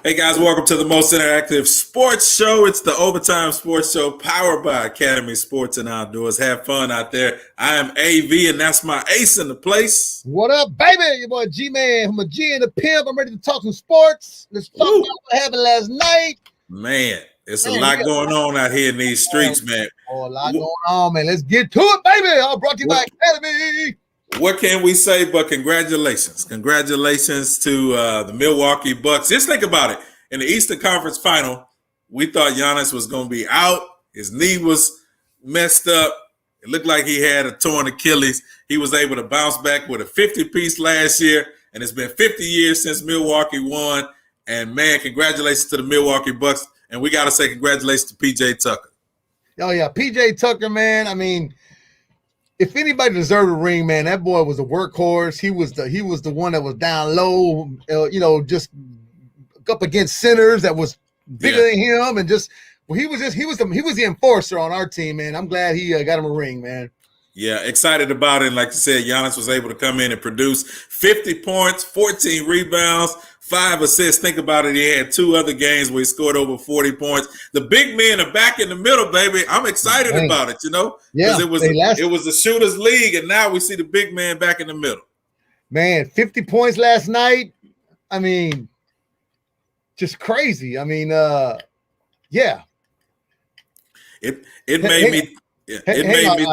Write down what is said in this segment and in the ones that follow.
Hey guys, welcome to the most interactive sports show. It's the Overtime Sports Show powered by Academy Sports and Outdoors. Have fun out there. I am AV, and that's my ace in the place. What up, baby? Your boy G-Man. I'm a G and a pimp. I'm ready to talk some sports. Let's talk about what happened last night. Man, it's a lot going on out here in these streets, man. Oh, a lot going on, man. Let's get to it, baby. All brought to you by Academy. What can we say but congratulations? Congratulations to the Milwaukee Bucks. Just think about it. In the Eastern Conference Final, we thought Giannis was going to be out. His knee was messed up. It looked like he had a torn Achilles. He was able to bounce back with a 50-piece last year, and it's been 50 years since Milwaukee won. And, man, congratulations to the Milwaukee Bucks. And we got to say congratulations to P.J. Tucker. Oh, yeah, P.J. Tucker, man. I mean, if anybody deserved a ring, man, that boy was a workhorse. He was the one that was down low, just up against centers that was bigger than him, and he was the enforcer on our team, man. I'm glad he got him a ring, man. Yeah, excited about it. And like you said, Giannis was able to come in and produce 50 points, 14 rebounds, 5 assists. Think about it. He had 2 other games where he scored over 40 points. The big men are back in the middle, baby. I'm excited about it, Yeah, because it was a shooters league, and now we see the big man back in the middle. Man, 50 points last night. I mean, just crazy. I mean, yeah. It made me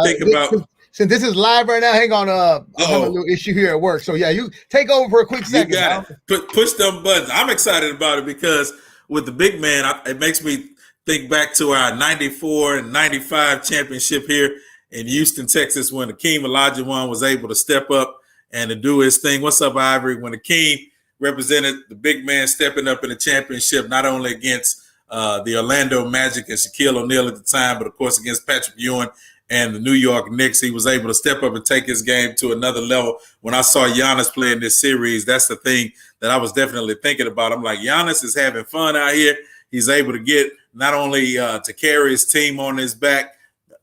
think about. Since this is live right now, hang on. I have a little issue here at work. So yeah, you take over for a quick second. You got it. Push them buttons. I'm excited about it because with the big man, it makes me think back to our 94 and 95 championship here in Houston, Texas, when Akeem Olajuwon was able to step up and to do his thing. What's up, Ivory? When Akeem represented the big man stepping up in the championship, not only against the Orlando Magic and Shaquille O'Neal at the time, but of course against Patrick Ewing and the New York Knicks, he was able to step up and take his game to another level. When I saw Giannis play in this series, that's the thing that I was definitely thinking about. I'm like, Giannis is having fun out here. He's able to get not only to carry his team on his back,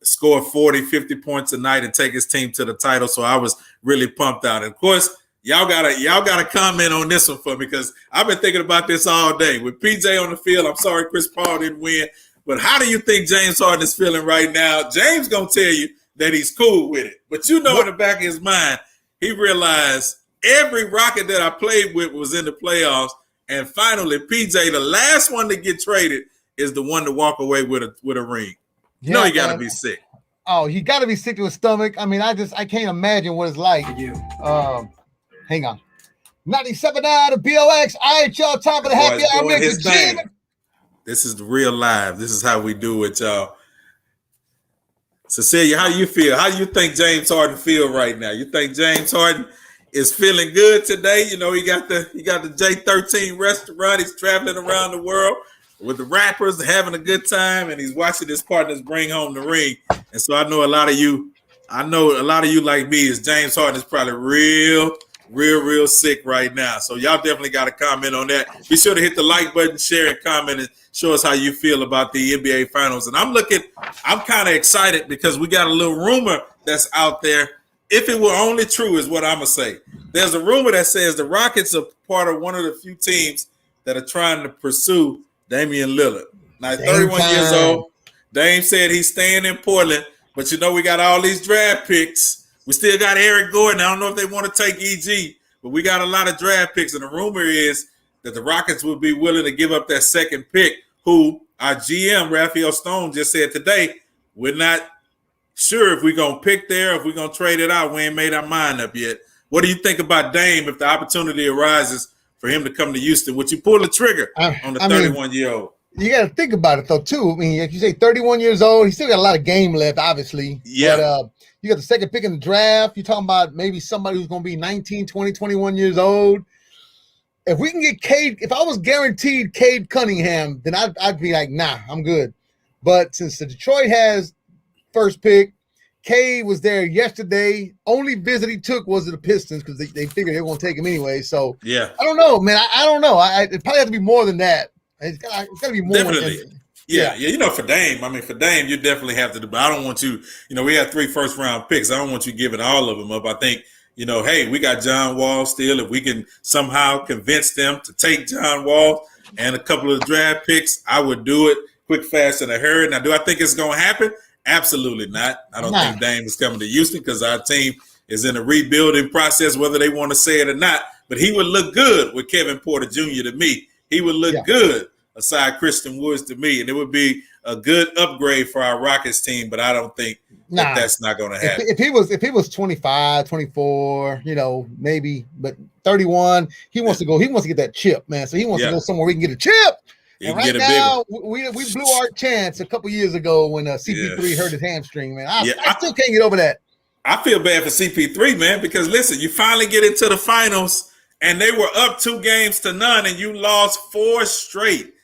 score 40, 50 points a night and take his team to the title. So I was really pumped out. And of course, y'all gotta comment on this one for me, because I've been thinking about this all day. With PJ on the field, I'm sorry Chris Paul didn't win. But how do you think James Harden is feeling right now? James going to tell you that he's cool with it. But in the back of his mind, he realized every Rocket that I played with was in the playoffs. And finally, PJ, the last one to get traded, is the one to walk away with a ring. Yeah, he got to be sick. Oh, he got to be sick to his stomach. I mean, I can't imagine what it's like. Hang on. 97 out of BOX. All right, y'all. Time for the happy hour mix. This is the real live. This is how we do it, y'all. Cecilia, how you feel? How do you think James Harden feel right now? You think James Harden is feeling good today? He got the J13 restaurant. He's traveling around the world with the rappers, having a good time, and he's watching his partners bring home the ring. And so I know a lot of you like me, is James Harden is probably real sick right now. So y'all definitely got to comment on that. Be sure to hit the like button, share, and comment, and show us how you feel about the NBA Finals. And I'm kind of excited because we got a little rumor that's out there. If it were only true, is what I'm going to say. There's a rumor that says the Rockets are part of one of the few teams that are trying to pursue Damian Lillard. Now, 31 years old. Dame said he's staying in Portland, but we got all these draft picks. We still got Eric Gordon. I don't know if they want to take EG, but we got a lot of draft picks. And the rumor is that the Rockets will be willing to give up that second pick, who our GM, Raphael Stone, just said today, we're not sure if we're going to pick there, if we're going to trade it out. We ain't made our mind up yet. What do you think about Dame if the opportunity arises for him to come to Houston? Would you pull the trigger on the 31-year-old? You got to think about it, though, too. I mean, if you say 31 years old, he's still got a lot of game left, obviously. Yeah. But, you got the second pick in the draft. You're talking about maybe somebody who's going to be 19, 20, 21 years old. If we can get Cade, if I was guaranteed Cade Cunningham, then I'd be like, nah, I'm good. But since the Detroit has first pick, Cade was there yesterday. Only visit he took was to the Pistons because they figured they were going to take him anyway. So yeah, I don't know, man. I don't know. It probably has to be more than that. It's got to be more. Definitely. Yeah. For Dame, you definitely have to do. But I don't want you. We had 3 first-round picks. I don't want you giving all of them up. I think hey, we got John Wall still. If we can somehow convince them to take John Wall, and a couple of draft picks, I would do it quick, fast, in a hurry. Now, do I think it's going to happen? Absolutely not. I don't think Dame is coming to Houston because our team is in a rebuilding process, whether they want to say it or not. But he would look good with Kevin Porter Jr. to me. He would look good aside Christian Woods to me, and it would be a good upgrade for our Rockets team. But I don't think that's not going to happen. If he was 25, 24, maybe, but 31, he wants to go. He wants to get that chip, man. So he wants to go somewhere we can get a chip. And right now, we blew our chance a couple years ago when CP3 hurt his hamstring, man. I still can't get over that. I feel bad for CP3, man, because listen, you finally get into the finals, and they were up 2-0, and you lost 4 straight.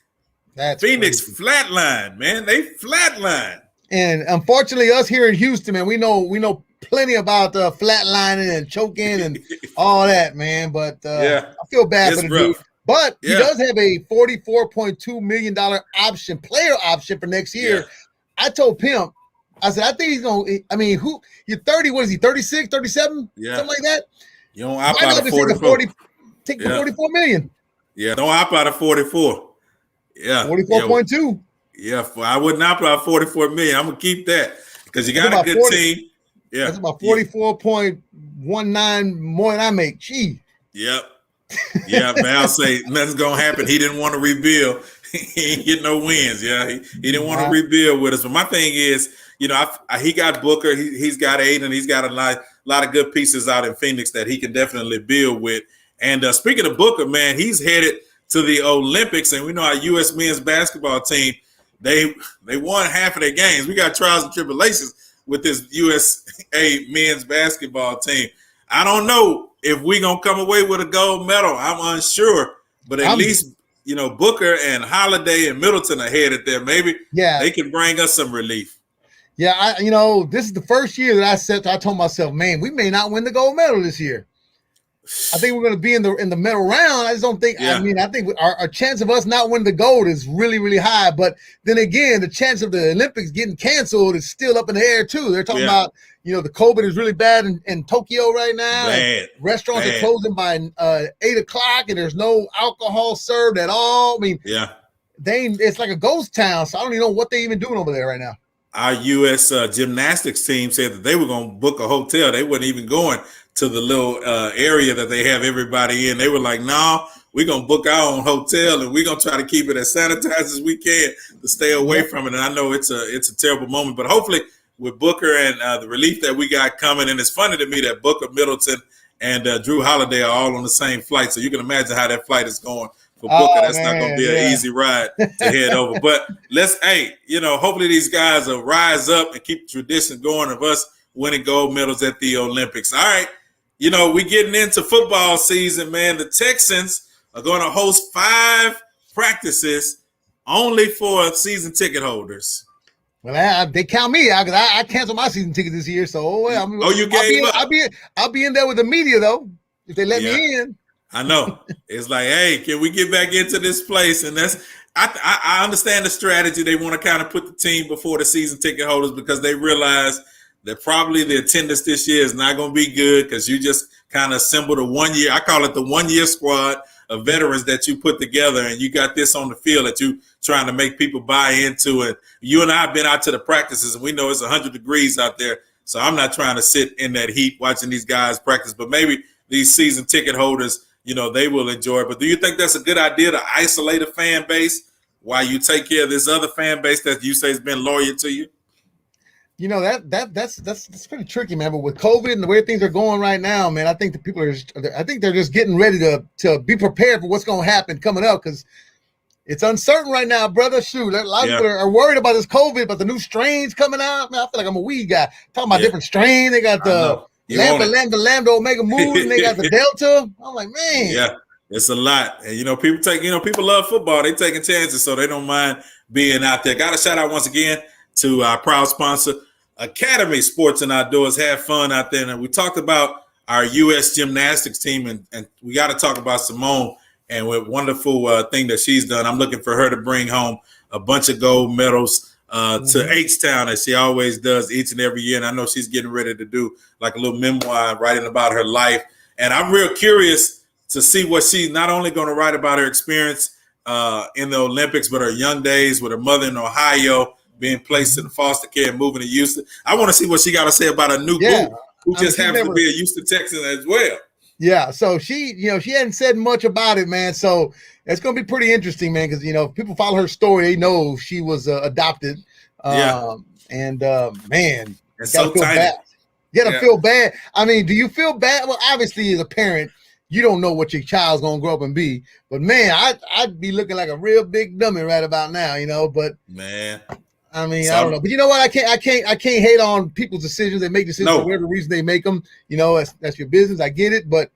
That's Phoenix crazy. flatlined, man. They flatlined. And unfortunately, us here in Houston, man, we know plenty about flatlining and choking and all that, man. But I feel bad for the dude. But he does have a $44.2 million player option for next year. Yeah. I told Pimp, I said, I think he's going to, you're 30, what is he, 36, 37? Yeah. Something like that? You don't opt out of 44. Take the $44 million. Yeah, don't opt out of 44. Yeah. 44.2. Yeah, I wouldn't opt out of 44 million. I'm going to keep that because you got a good team. Yeah. That's about 44.19 more than I make. Gee. Yep. Yeah, Val say nothing's gonna happen. He didn't want to rebuild. He ain't get no wins. Yeah, he didn't want to rebuild with us. But my thing is, he got Booker. He's got Aiden. He's got a lot of good pieces out in Phoenix that he can definitely build with. And speaking of Booker, man, he's headed to the Olympics. And we know our U.S. men's basketball team, they won half of their games. We got trials and tribulations with this USA men's basketball team. I don't know if we're going to come away with a gold medal. I'm unsure. But at least, Booker and Holiday and Middleton are headed there. Maybe they can bring us some relief. Yeah, this is the first year that I told myself, man, we may not win the gold medal this year. I think we're going to be in the medal round. I just don't think. I think our chance of us not winning the gold is really, really high. But then again, the chance of the Olympics getting canceled is still up in the air too. They're talking about the COVID is really bad in Tokyo right now. Restaurants are closing by 8 o'clock, and there's no alcohol served at all. I mean, it's like a ghost town. So I don't even know what they're even doing over there right now. Our U.S. Gymnastics team said that they were going to book a hotel. They weren't even going to the little area that they have everybody in. They were like, no, we're going to book our own hotel, and we're going to try to keep it as sanitized as we can to stay away from it. And I know it's a terrible moment, but hopefully with Booker and the relief that we got coming, and it's funny to me that Booker, Middleton, and Drew Holiday are all on the same flight. So you can imagine how that flight is going for Booker. That's not going to be an easy ride to head over. But hopefully these guys will rise up and keep the tradition going of us winning gold medals at the Olympics. All right. We getting into football season, man. The Texans are going to host 5 practices only for season ticket holders. Well, they count me out because I canceled my season ticket this year. So, you gave up? I'll be in there with the media though if they let me in. I know. It's like, hey, can we get back into this place? And I understand the strategy. They want to kind of put the team before the season ticket holders because they realize that probably the attendance this year is not going to be good because you just kind of assembled a 1 year. I call it the 1 year squad of veterans that you put together, and you got this on the field that you trying to make people buy into. And you and I have been out to the practices, and we know it's 100 degrees out there. So I'm not trying to sit in that heat watching these guys practice, but maybe these season ticket holders, they will enjoy it. But do you think that's a good idea to isolate a fan base while you take care of this other fan base that you say has been loyal to you? That's pretty tricky, man. But with COVID and the way things are going right now, man, I think the people they're just getting ready to be prepared for what's going to happen coming up because it's uncertain right now, brother. Shoot, a lot of people are worried about this COVID, but the new strains coming out. Man, I feel like I'm a weed guy talking about different strains. They got the Lambda, Omega Moon, and they got the Delta. I'm like, man, yeah, it's a lot. And people love football. They taking chances, so they don't mind being out there. Got a shout out once again to our proud sponsor, Academy Sports and Outdoors. Have fun out there. And we talked about our U.S. gymnastics team, and we got to talk about Simone and what wonderful thing that she's done. I'm looking for her to bring home a bunch of gold medals to H-Town, as she always does each and every year. And I know she's getting ready to do like a little memoir writing about her life. And I'm real curious to see what she's not only going to write about her experience in the Olympics, but her young days with her mother in Ohio, being placed in foster care and moving to Houston. I want to see what she got to say about her new boo, who just happens to be a Houston Texan as well. Yeah, so she hadn't said much about it, man. So it's going to be pretty interesting, man, because, if people follow her story, they know she was adopted. Man, it's so tiny. You got to feel bad. I mean, do you feel bad? Well, obviously, as a parent, you don't know what your child's going to grow up and be. But, man, I'd be looking like a real big dummy right about now, But, man, I mean, I don't know. But you know what? I can't hate on people's decisions. They make decisions for whatever reason they make them. That's your business. I get it. But,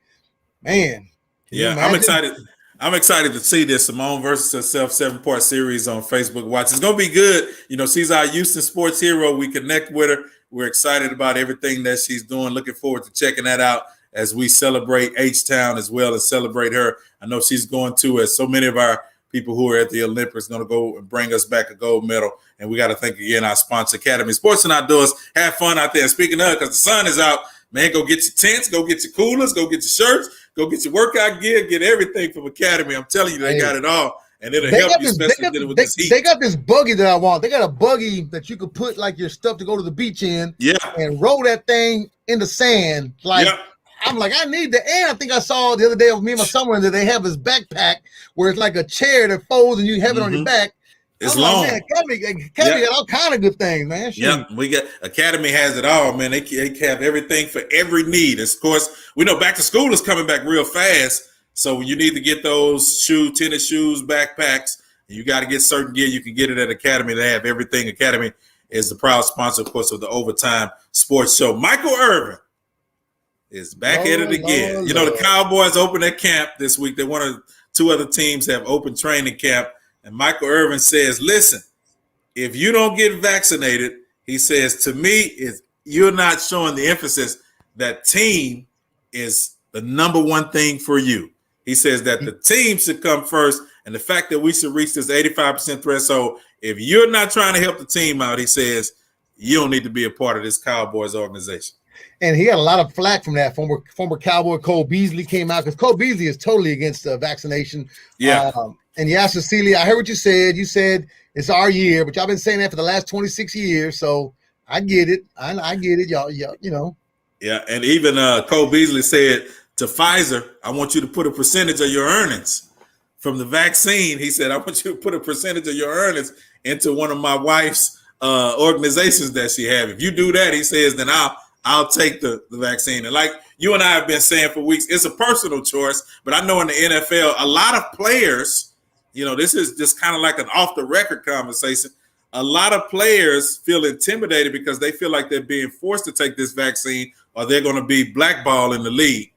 man. Yeah, I'm excited. I'm excited to see this Simone versus herself 7-part series on Facebook Watch. It's going to be good. She's our Houston sports hero. We connect with her. We're excited about everything that she's doing. Looking forward to checking that out as we celebrate H-Town as well as celebrate her. I know she's going to, as so many of our people who are at the Olympics, going to go and bring us back a gold medal. And we got to thank again our sponsor, Academy Sports and Outdoors. Have fun out there. Speaking of, because the sun is out, man, go get your tents, go get your coolers, go get your shirts, go get your workout gear, get everything from Academy. I'm telling you, they got it all. And it'll help you, especially dealing with this heat. They got this buggy that I want. They got a buggy that you could put like your stuff to go to the beach in. Yeah. And roll that thing in the sand. I'm like, I need the air. I think I saw the other day with me and my son that they have this backpack where it's like a chair that folds and you have it on your back. It's long. Like, Academy got all kind of good things, man. Yeah, we got Academy has it all, man. They have everything for every need. Of course, we know back to school is coming back real fast. So you need to get those tennis shoes, backpacks. You got to get certain gear. You can get it at Academy. They have everything. Academy is the proud sponsor, of course, of the Overtime Sports Show. Michael Irvin is back at it again. The Cowboys opened their camp this week. They one of two other teams have open training camp. And Michael Irvin says, listen, if you don't get vaccinated, he says, to me, you're not showing the emphasis that team is the number one thing for you. He says that the team should come first, and the fact that we should reach this 85% threshold, if you're not trying to help the team out, he says, you don't need to be a part of this Cowboys organization. And he got a lot of flack from that. Former Cowboy Cole Beasley came out because Cole Beasley is totally against vaccination. Yeah. And yeah, Cecilia, I heard what you said. You said it's our year, but y'all been saying that for the last 26 years. So I get it. I get it, y'all. Yeah, and even Cole Beasley said to Pfizer, I want you to put a percentage of your earnings from the vaccine. He said, I want you to put a percentage of your earnings into one of my wife's organizations that she have. If you do that, he says, then I'll take the vaccine. And like you and I have been saying for weeks, it's a personal choice. But I know in the NFL, a lot of players, this is just kind of like an off-the-record conversation. A lot of players feel intimidated because they feel like they're being forced to take this vaccine or they're going to be blackballed in the league.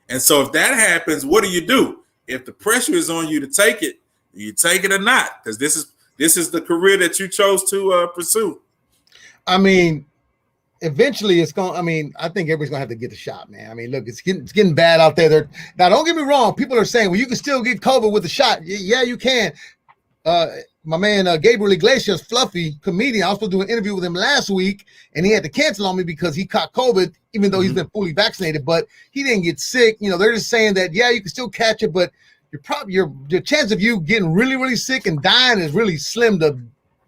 And so if that happens, what do? If the pressure is on you to take it, you take it or not? Because this is the career that you chose to pursue. I mean, eventually it's going. I think everybody's going to have to get the shot, man. I mean, look, it's getting bad out there. Now, don't get me wrong. People are saying, well, you can still get COVID with the shot. Yeah, you can. My man Gabriel Iglesias, Fluffy, comedian, I was supposed to do an interview with him last week, and he had to cancel on me because he caught COVID, even though he's been fully vaccinated, but he didn't get sick. They're just saying that, yeah, you can still catch it, but your chance of you getting really, really sick and dying is really slim to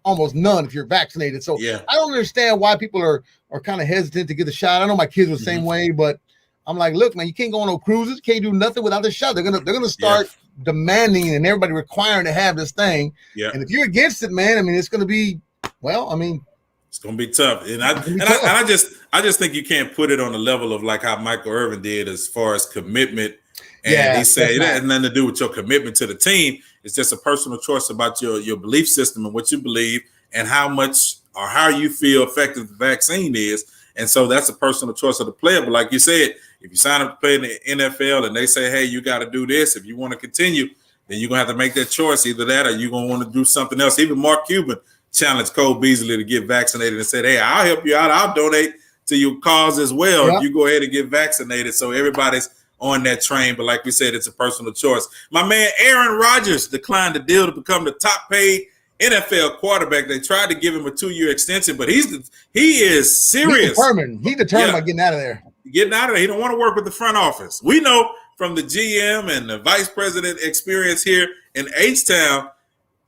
almost none if you're vaccinated. So yeah. I don't understand why people are kind of hesitant to get the shot. I know my kids were the same way, but I'm like, look, man, you can't go on no cruises, can't do nothing without the shot. They're gonna start demanding and everybody requiring to have this thing. Yeah. And if you're against it, man, it's gonna be it's gonna be tough. And I just think you can't put it on the level of like how Michael Irvin did as far as commitment. And he said that has nothing to do with your commitment to the team. It's just a personal choice about your belief system and what you believe and how much or how you feel effective the vaccine is. And so that's a personal choice of the player. But like you said, if you sign up to play in the NFL and they say, hey, you got to do this, if you want to continue, then you're going to have to make that choice. Either that or you're going to want to do something else. Even Mark Cuban challenged Cole Beasley to get vaccinated and said, hey, I'll help you out. I'll donate to your cause as well. If you go ahead and get vaccinated. So everybody's on that train. But like we said, it's a personal choice. My man Aaron Rodgers declined the deal to become the top paid NFL quarterback. They tried to give him a 2-year extension, but he is serious. He's determined about getting out of there. Getting out of there. He don't want to work with the front office. We know from the GM and the vice president experience here in H-Town,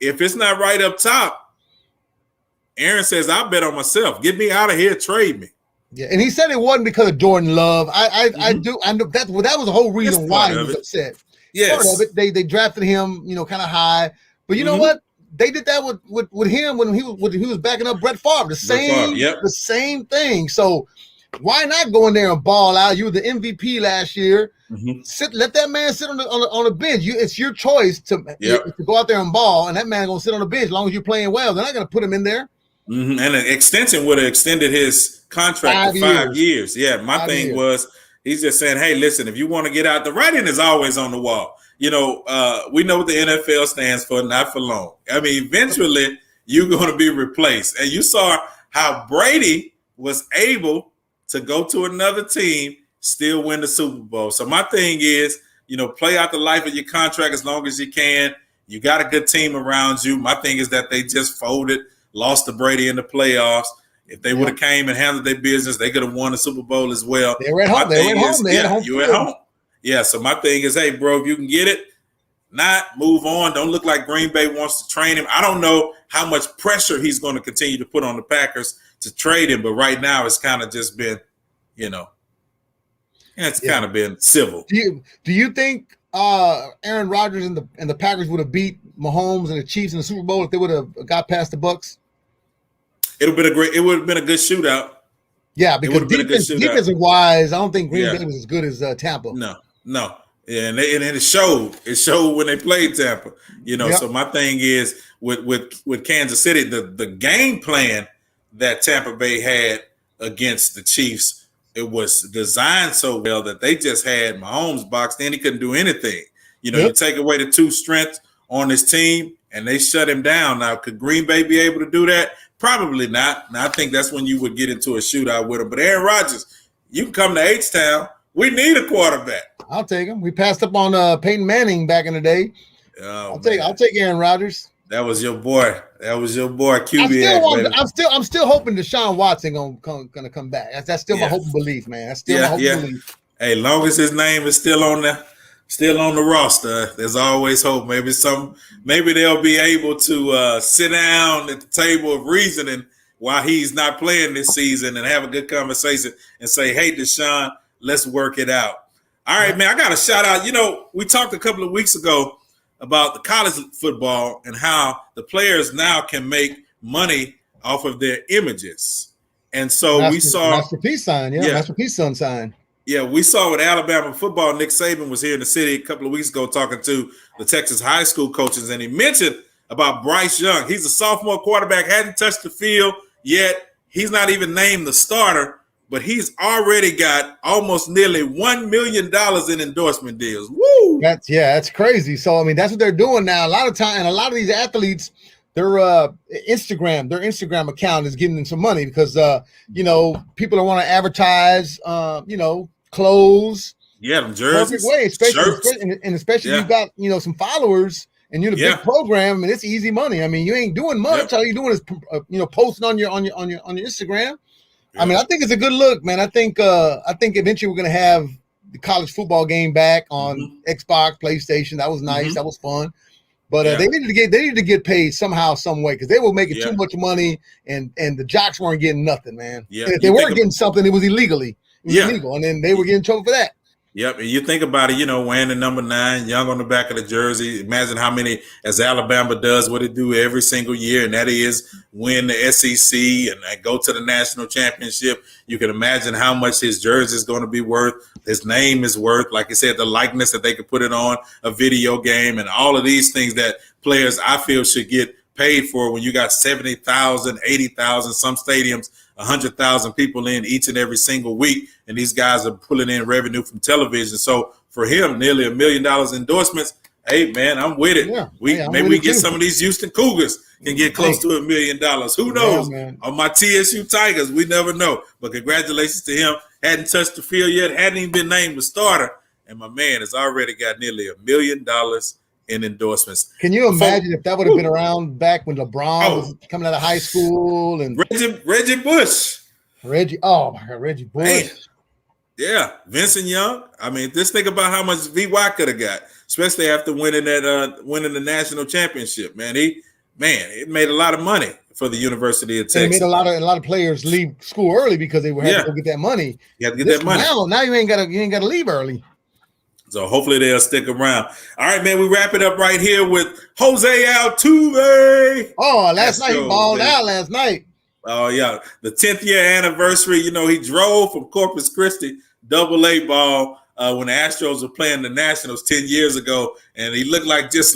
if it's not right up top, Aaron says, I bet on myself. Get me out of here, trade me. Yeah, and he said it wasn't because of Jordan Love. I know that was the whole reason why he was upset. Yes. Part of it, they drafted him, kind of high. But you know what? They did that with him when he was backing up Brett Favre. The same thing. So why not go in there and ball out? You were the MVP last year. Let that man sit on the bench. It's your choice to go out there and ball, and that man gonna sit on the bench as long as you're playing well. They're not gonna put him in there. And an extension would have extended his contract to 5 years. Yeah, my thing was he's just saying, hey, listen, if you want to get out, the writing is always on the wall. We know what the NFL stands for, not for long. I mean, eventually you're going to be replaced. And you saw how Brady was able to go to another team, still win the Super Bowl. So my thing is, play out the life of your contract as long as you can. You got a good team around you. My thing is that they just folded, lost to Brady in the playoffs. If they would have came and handled their business, they could have won the Super Bowl as well. They were at home. You at home. Yeah, so my thing is, hey, bro, if you can get it, not move on. Don't look like Green Bay wants to train him. I don't know how much pressure he's going to continue to put on the Packers to trade him, but right now it's kind of just been, it's kind of been civil. Do you think Aaron Rodgers and the Packers would have beat Mahomes and the Chiefs in the Super Bowl if they would have got past the Bucs? It would have been a good shootout. Yeah, because defensive wise, I don't think Green Bay was as good as Tampa. No. Yeah, and it showed. It showed when they played Tampa. So my thing is with Kansas City, the game plan that Tampa Bay had against the Chiefs, it was designed so well that they just had Mahomes boxed in. He couldn't do anything. You take away the two strengths on his team, and they shut him down. Now, could Green Bay be able to do that? Probably not. Now, I think that's when you would get into a shootout with him. But Aaron Rodgers, you can come to H-Town. We need a quarterback. I'll take him. We passed up on Peyton Manning back in the day. I'll take Aaron Rodgers. That was your boy. QB. I'm still hoping Deshaun Watson gonna come back. That's still my hope and belief, man. That's still my hope and belief. Hey, long as his name is still on the roster, there's always hope. Maybe they'll be able to sit down at the table of reasoning while he's not playing this season and have a good conversation and say, hey, Deshaun, let's work it out. All right, man, I got a shout out. We talked a couple of weeks ago about the college football and how the players now can make money off of their images. And so we saw Master P sign, Master P son sign. Yeah, we saw with Alabama football, Nick Saban was here in the city a couple of weeks ago talking to the Texas high school coaches, and he mentioned about Bryce Young. He's a sophomore quarterback, hadn't touched the field yet. He's not even named the starter, but he's already got almost nearly $1 million in endorsement deals. Woo! That's crazy. So, I mean, that's what they're doing now. A lot of time, and a lot of these athletes, their Instagram account is getting them some money because, people don't want to advertise, clothes. Yeah, them jerseys. Perfect way, especially you got, some followers and you're the big program, and it's easy money. I mean, you ain't doing much. All you're doing is, posting on your Instagram. I mean, I think it's a good look, man. I think eventually we're gonna have the college football game back on Xbox, PlayStation. That was nice. That was fun. But they needed to get paid somehow, some way, because they were making too much money, and the jocks weren't getting nothing, man. Yeah. And if they weren't getting something, it was illegal, and then they were getting in trouble for that. Yep, and you think about it, wearing the number 9, Young on the back of the jersey. Imagine how many, as Alabama does, what it do every single year, and that is win the SEC and go to the national championship. You can imagine how much his jersey is going to be worth, his name is worth, like I said, the likeness that they could put it on a video game, and all of these things that players, I feel, should get paid for when you got 70,000, 80,000, some stadiums, 100,000 people in each and every single week, and these guys are pulling in revenue from television. So for him, nearly $1 million endorsements. Hey, man, I'm with it. Yeah, maybe we get some of these Houston Cougars can get close to $1 million. Who knows? On my TSU Tigers, we never know. But congratulations to him. Hadn't touched the field yet, hadn't even been named the starter, and my man has already got nearly $1 million in endorsements. Can you imagine if that would have been around back when LeBron was coming out of high school and Reggie Bush? Reggie Bush. Man. Yeah, Vincent Young. I mean, just think about how much VY could have got, especially after winning the national championship. Man, it made a lot of money for the University of Texas. And it made a lot of players leave school early because they had to go get that money. You have to get that money. Now you ain't gotta leave early. So hopefully they'll stick around. All right, man, we wrap it up right here with Jose Altuve. Oh, last night he balled out last night. Oh, yeah. The 10th year anniversary, he drove from Corpus Christi, AA ball, when the Astros were playing the Nationals 10 years ago. And he looked like just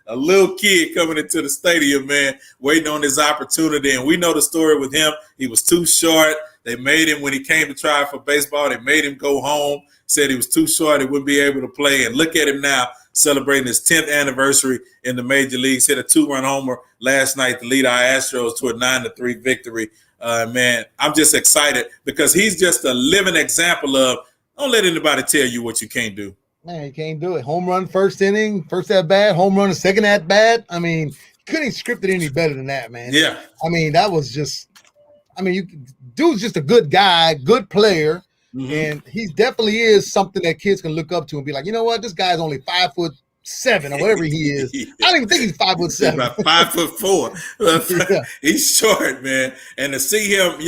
a little kid coming into the stadium, man, waiting on his opportunity. And we know the story with him. He was too short. They made him, when he came to try for baseball, they made him go home, said he was too short, he wouldn't be able to play. And look at him now, celebrating his 10th anniversary in the major leagues. Hit a 2-run homer last night to lead our Astros to a 9-3 victory. Man, I'm just excited because he's just a living example of don't let anybody tell you what you can't do. Man, you can't do it. Home run first inning, first at bat, home run second at bat. I mean, you couldn't script it any better than that, man. Yeah. I mean, that was just, dude's just a good guy, good player. Mm-hmm. And he definitely is something that kids can look up to and be like, you know what, this guy's only 5'7" or whatever he is. Yeah. I don't even think he's 5'7". He's about 5'4". Yeah. He's short, man. And to see him,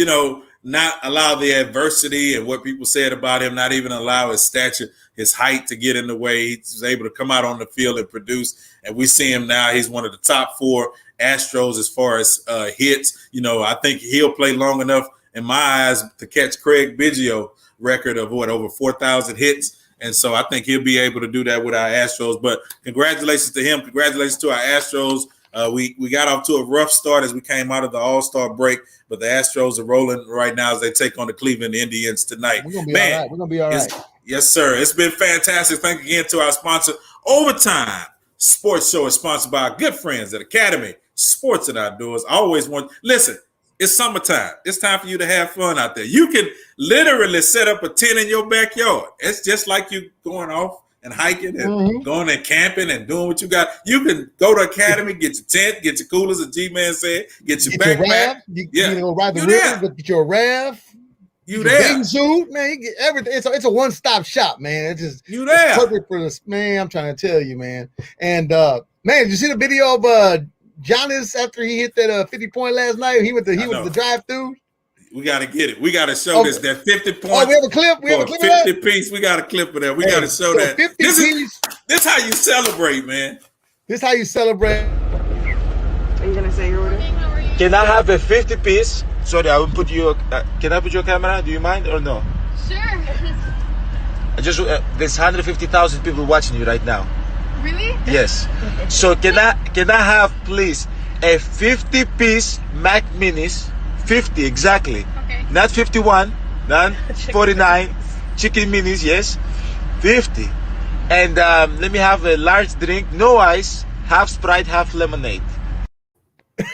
not allow the adversity and what people said about him, not even allow his stature, his height to get in the way. He was able to come out on the field and produce. And we see him now. He's one of the top 4 Astros as far as hits. I think he'll play long enough in my eyes to catch Craig Biggio record of over 4,000 hits. And so I think he'll be able to do that with our Astros. But congratulations to him. Congratulations to our Astros. We got off to a rough start as we came out of the All-Star break, but the Astros are rolling right now as they take on the Cleveland Indians tonight. We're going to be all right. We're going to be all right. Yes, sir. It's been fantastic. Thank you again to our sponsor. Overtime Sports Show is sponsored by our good friends at Academy Sports and Outdoors. Listen, it's summertime. It's time for you to have fun out there. You can literally set up a tent in your backyard. It's just like you going off and hiking and going and camping and doing what you got. You can go to Academy, get your tent, get your coolers, as G-Man said, get your backpack. Ride the river, get your raft. You there. Bathing suit, man. You get everything. It's a one-stop shop, man. It's just you there. It's perfect for this, man. I'm trying to tell you, man. And man, did you see the video of Giannis after he hit that 50-point last night? He was the drive-through. We got to get it. We got to show this, that 50 points. Oh, we have a clip? We have a clip 50 of that? piece. We got a clip of that. We got to show that. 50 this is how you celebrate, man. This is how you celebrate. Are you going to say your order? Can I have a 50 piece? Sorry, I will put you. Can I put your camera? Do you mind or no? Sure. There's 150,000 people watching you right now. Really? Yes. So can I have please a 50 piece Mac Minis? 50 exactly. Okay. Not 51, not 49. Chicken minis, yes. 50. And let me have a large drink, no ice, half Sprite, half lemonade.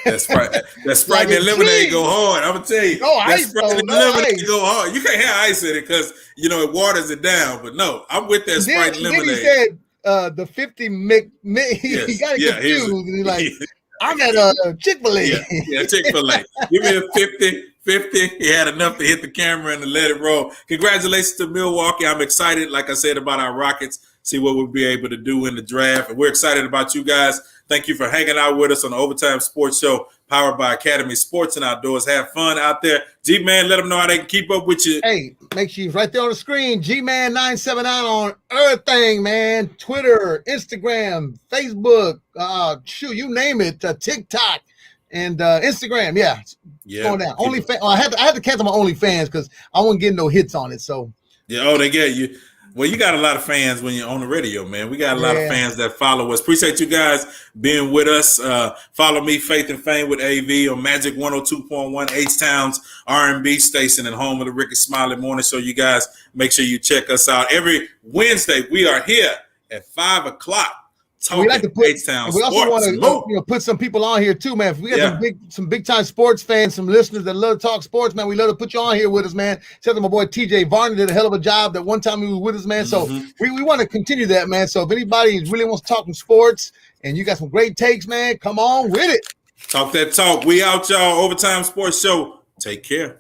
That Sprite and lemonade go hard. I'm gonna tell you. No that ice, Sprite and no lemonade ice. go hard. You can't have ice in it because it waters it down. But no, I'm with that Sprite and lemonade. Then he said the 50 he got it confused. And he's like, I'm at Chick-fil-A. Yeah, Chick-fil-A. Give me a 50. He had enough to hit the camera and to let it roll. Congratulations to Milwaukee. I'm excited, like I said, about our Rockets. See what we'll be able to do in the draft. And we're excited about you guys. Thank you for hanging out with us on the Overtime Sports Show, powered by Academy Sports and Outdoors. Have fun out there. G-Man, let them know how they can keep up with you. Hey, make sure you're right there on the screen. G-Man 979 on everything, man. Twitter, Instagram, Facebook, you name it, TikTok, and Instagram. Yeah, going down. OnlyFans. I had to cancel my OnlyFans because I wasn't getting no hits on it. So they get you. Well, you got a lot of fans when you're on the radio, man. We got a lot of fans that follow us. Appreciate you guys being with us. Follow me, Faith and Fame with AV on Magic 102.1, H-Town's R&B station and home of the Ricky Smiley Morning Show. You guys make sure you check us out. Every Wednesday, we are here at 5 o'clock. We like to put. We also want to put some people on here too, man. If we got some big time sports fans, some listeners that love to talk sports, man. We love to put you on here with us, man. Except for my boy TJ Varner did a hell of a job. That one time he was with us, man. So we want to continue that, man. So if anybody really wants to talk some sports and you got some great takes, man, come on with it. Talk that talk. We out, y'all. Overtime Sports Show. Take care.